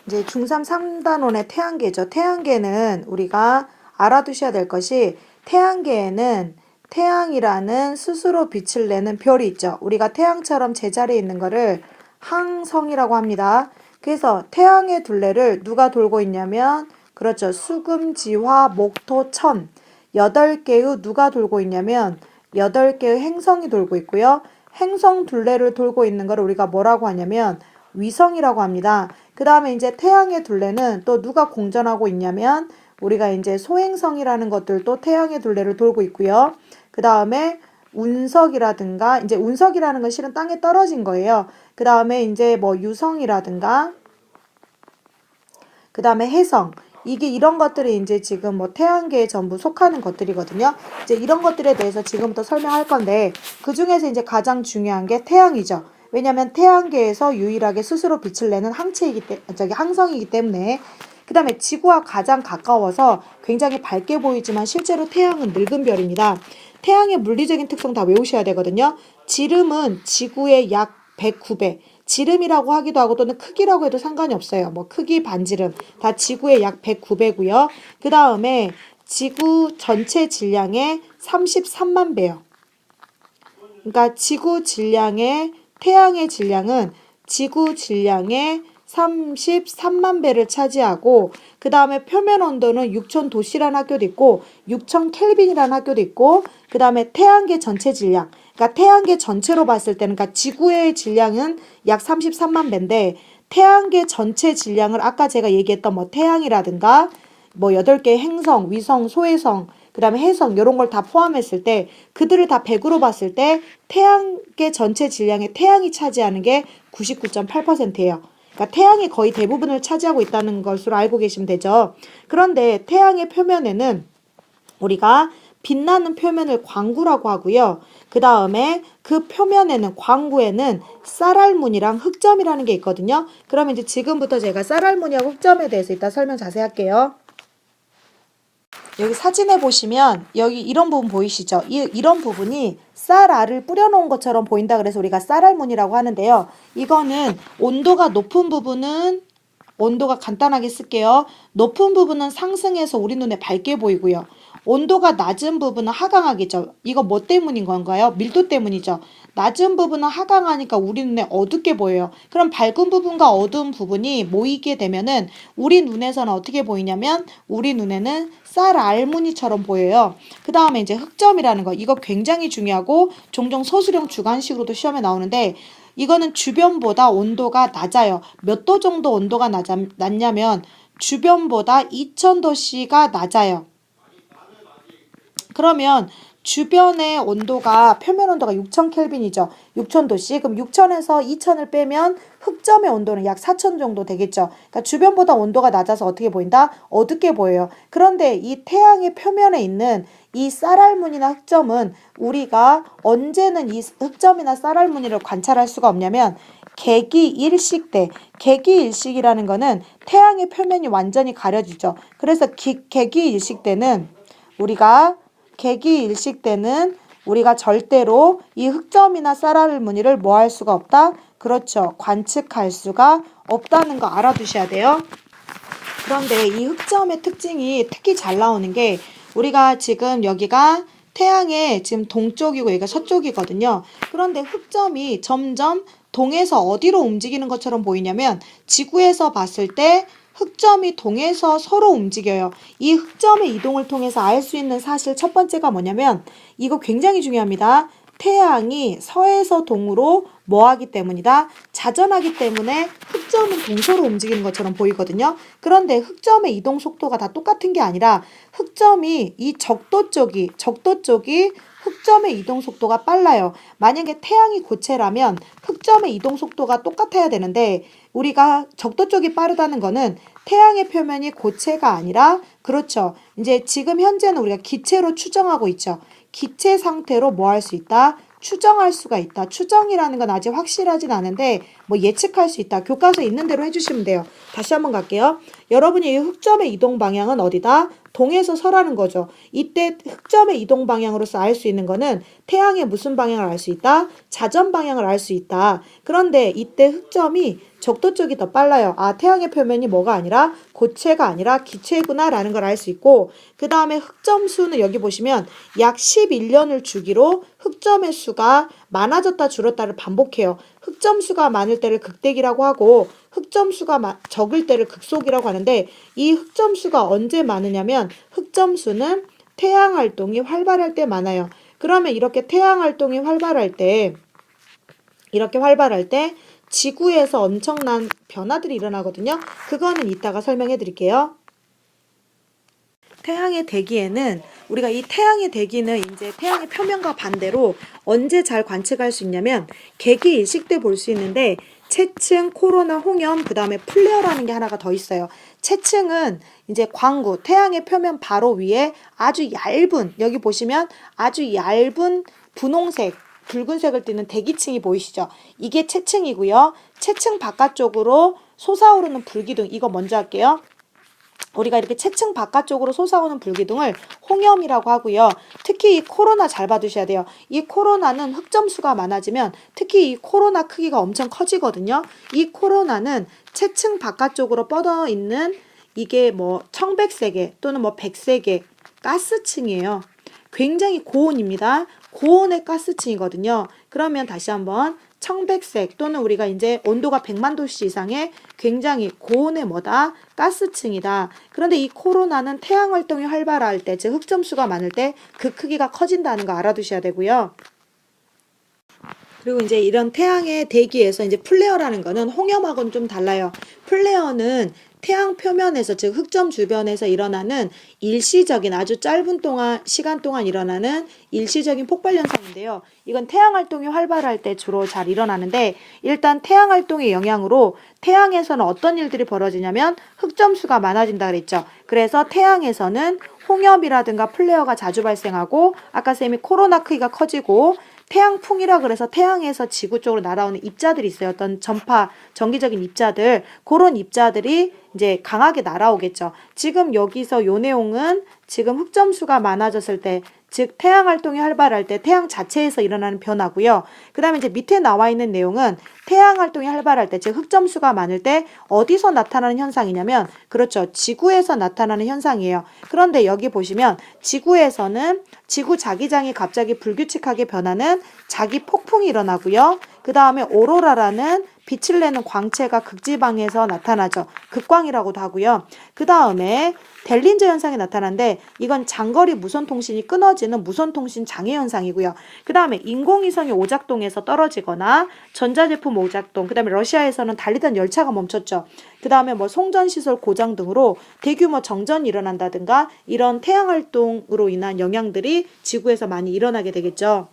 이제 중3 3단원의 태양계죠. 태양계는 우리가 알아두셔야 될 것이 태양계에는 태양이라는 스스로 빛을 내는 별이 있죠. 우리가 태양처럼 제자리에 있는 거를 항성이라고 합니다. 그래서 태양의 둘레를 누가 돌고 있냐면 그렇죠. 수금지화 목토천 8개의 누가 돌고 있냐면 8개의 행성이 돌고 있고요. 행성 둘레를 돌고 있는 걸 우리가 뭐라고 하냐면 위성이라고 합니다. 그 다음에 이제 태양의 둘레는 또 누가 공전하고 있냐면 우리가 이제 소행성이라는 것들도 태양의 둘레를 돌고 있고요. 그 다음에 운석이라든가 이제 운석이라는 건 실은 땅에 떨어진 거예요. 그 다음에 이제 뭐 유성이라든가 그 다음에 해성 이게 이런 것들이 이제 지금 뭐 태양계에 전부 속하는 것들이거든요. 이제 이런 것들에 대해서 지금부터 설명할 건데 그 중에서 이제 가장 중요한 게 태양이죠. 왜냐하면 태양계에서 유일하게 스스로 빛을 내는 항성이기 때문에 그 다음에 지구와 가장 가까워서 굉장히 밝게 보이지만 실제로 태양은 늙은 별입니다. 태양의 물리적인 특성 다 외우셔야 되거든요. 지름은 지구의 약 109배. 지름이라고 하기도 하고 또는 크기라고 해도 상관이 없어요. 뭐 크기 반지름 다 지구의 약 109배고요. 그 다음에 지구 전체 질량의 33만 배요. 그러니까 지구 질량의 태양의 질량은 지구 질량의 33만 배를 차지하고 그 다음에 표면 온도는 6000도씨라는 학교도 있고 6000켈빈이라는 학교도 있고 그 다음에 태양계 전체 질량 그러니까 태양계 전체로 봤을 때는 그러니까 지구의 질량은 약 33만 배인데 태양계 전체 질량을 아까 제가 얘기했던 뭐 태양이라든가 뭐 8개의 행성, 위성, 소행성 그 다음에 해성 이런 걸 다 포함했을 때 그들을 다 100으로 봤을 때 태양계 전체 질량의 태양이 차지하는 게 99.8%예요. 그러니까 태양이 거의 대부분을 차지하고 있다는 것으로 알고 계시면 되죠. 그런데 태양의 표면에는 우리가 빛나는 표면을 광구라고 하고요. 그 다음에 그 표면에는 광구에는 쌀알무늬랑 흑점이라는 게 있거든요. 그러면 이제 지금부터 제가 쌀알무늬하고 흑점에 대해서 이따 설명 자세히 할게요. 여기 사진에 보시면 여기 이런 부분 보이시죠? 이런 부분이 쌀알을 뿌려놓은 것처럼 보인다 그래서 우리가 쌀알무늬라고 하는데요. 이거는 온도가 높은 부분은 온도가 간단하게 쓸게요. 높은 부분은 상승해서 우리 눈에 밝게 보이고요. 온도가 낮은 부분은 하강하겠죠. 이거 뭐 때문인 건가요? 밀도 때문이죠. 낮은 부분은 하강하니까 우리 눈에 어둡게 보여요. 그럼 밝은 부분과 어두운 부분이 모이게 되면은 우리 눈에서는 어떻게 보이냐면 우리 눈에는 쌀 알무늬처럼 보여요. 그 다음에 이제 흑점이라는 거 이거 굉장히 중요하고 종종 서술형 주관식으로도 시험에 나오는데 이거는 주변보다 온도가 낮아요. 몇 도 정도 온도가 낮냐면 주변보다 2000도씨가 낮아요. 그러면 주변의 온도가 표면 온도가 6000켈빈이죠. 6000도씨. 그럼 6000에서 2000을 빼면 흑점의 온도는 약 4000 정도 되겠죠. 그러니까 주변보다 온도가 낮아서 어떻게 보인다? 어둡게 보여요. 그런데 이 태양의 표면에 있는 이 쌀알무늬나 흑점은 우리가 언제는 이 흑점이나 쌀알무늬를 관찰할 수가 없냐면 개기일식 때 개기일식이라는 거는 태양의 표면이 완전히 가려지죠. 그래서 개기일식 때는 우리가 절대로 이 흑점이나 쌀알무늬를 뭐 할 수가 없다? 그렇죠. 관측할 수가 없다는 거 알아두셔야 돼요. 그런데 이 흑점의 특징이 특히 잘 나오는 게 우리가 지금 여기가 태양의 지금 동쪽이고 여기가 서쪽이거든요. 그런데 흑점이 점점 동에서 어디로 움직이는 것처럼 보이냐면 지구에서 봤을 때 흑점이 동에서 서로 움직여요. 이 흑점의 이동을 통해서 알 수 있는 사실 첫 번째가 뭐냐면 이거 굉장히 중요합니다. 태양이 서에서 동으로 뭐하기 때문이다? 자전하기 때문에 흑점은 동서로 움직이는 것처럼 보이거든요. 그런데 흑점의 이동 속도가 다 똑같은 게 아니라 흑점이 이 적도 쪽이 흑점의 이동 속도가 빨라요. 만약에 태양이 고체라면 흑점의 이동 속도가 똑같아야 되는데 우리가 적도 쪽이 빠르다는 거는 태양의 표면이 고체가 아니라 그렇죠. 이제 지금 현재는 우리가 기체로 추정하고 있죠. 기체 상태로 뭐 할 수 있다? 추정할 수가 있다. 추정이라는 건 아직 확실하진 않은데 뭐 예측할 수 있다. 교과서에 있는 대로 해주시면 돼요. 다시 한번 갈게요. 여러분이 이 흑점의 이동 방향은 어디다? 동에서 서라는 거죠. 이때 흑점의 이동 방향으로서 알 수 있는 거는 태양의 무슨 방향을 알 수 있다? 자전 방향을 알 수 있다. 그런데 이때 흑점이 적도 쪽이 더 빨라요. 아, 태양의 표면이 뭐가 아니라 고체가 아니라 기체구나 라는 걸 알 수 있고, 그 다음에 흑점 수는 여기 보시면 약 11년을 주기로 흑점의 수가 많아졌다 줄었다를 반복해요. 흑점 수가 많을 때를 극대기라고 하고 흑점 수가 적을 때를 극소기라고 하는데, 이 흑점 수가 언제 많으냐면 흑점 수는 태양 활동이 활발할 때 많아요. 그러면 이렇게 태양 활동이 활발할 때 지구에서 엄청난 변화들이 일어나거든요. 그거는 이따가 설명해 드릴게요. 태양의 대기에는 우리가 이 태양의 대기는 이제 태양의 표면과 반대로 언제 잘 관측할 수 있냐면 개기 일식 때 볼 수 있는데, 채층, 코로나, 홍염, 그 다음에 플레어라는 게 하나가 더 있어요. 채층은 이제 광구, 태양의 표면 바로 위에 아주 얇은, 여기 보시면 아주 얇은 분홍색, 붉은색을 띠는 대기층이 보이시죠? 이게 채층이고요. 채층 바깥쪽으로 솟아오르는 불기둥, 이거 먼저 할게요. 우리가 이렇게 채층 바깥쪽으로 솟아오는 불기둥을 홍염이라고 하고요. 특히 이 코로나 잘 봐두셔야 돼요. 이 코로나는 흑점수가 많아지면 특히 이 코로나 크기가 엄청 커지거든요. 이 코로나는 채층 바깥쪽으로 뻗어 있는 이게 뭐 청백색의 또는 뭐 백색의 가스층이에요. 굉장히 고온입니다. 고온의 가스층이거든요. 그러면 다시 한번 청백색 또는 우리가 이제 온도가 100만 도씨 이상의 굉장히 고온의 뭐다? 가스층이다. 그런데 이 코로나는 태양 활동이 활발할 때, 즉 흑점수가 많을 때 그 크기가 커진다는 거 알아두셔야 되고요. 그리고 이제 이런 태양의 대기에서 이제 플레어라는 거는 홍염하고는 좀 달라요. 플레어는 태양 표면에서, 즉 흑점 주변에서 일어나는 일시적인 아주 짧은 시간 동안 일어나는 일시적인 폭발 현상인데요. 이건 태양 활동이 활발할 때 주로 잘 일어나는데, 일단 태양 활동의 영향으로 태양에서는 어떤 일들이 벌어지냐면 흑점수가 많아진다 그랬죠. 그래서 태양에서는 홍염이라든가 플레어가 자주 발생하고, 아까 쌤이 코로나 크기가 커지고, 태양풍이라 그래서 태양에서 지구 쪽으로 날아오는 입자들이 있어요. 어떤 전파, 전기적인 입자들, 그런 입자들이 이제 강하게 날아오겠죠. 지금 여기서 요 내용은 지금 흑점수가 많아졌을 때, 즉 태양 활동이 활발할 때 태양 자체에서 일어나는 변화고요. 그 다음에 이제 밑에 나와 있는 내용은 태양 활동이 활발할 때, 즉 흑점수가 많을 때 어디서 나타나는 현상이냐면, 그렇죠, 지구에서 나타나는 현상이에요. 그런데 여기 보시면 지구에서는 지구 자기장이 갑자기 불규칙하게 변하는 자기 폭풍이 일어나고요. 그 다음에 오로라라는 빛을 내는 광체가 극지방에서 나타나죠. 극광이라고도 하고요. 그 다음에 델린저 현상이 나타나는데, 이건 장거리 무선통신이 끊어지는 무선통신 장애 현상이고요. 그 다음에 인공위성이 오작동에서 떨어지거나 전자제품 오작동, 그 다음에 러시아에서는 달리던 열차가 멈췄죠. 그 다음에 뭐 송전시설 고장 등으로 대규모 정전이 일어난다든가 이런 태양활동으로 인한 영향들이 지구에서 많이 일어나게 되겠죠.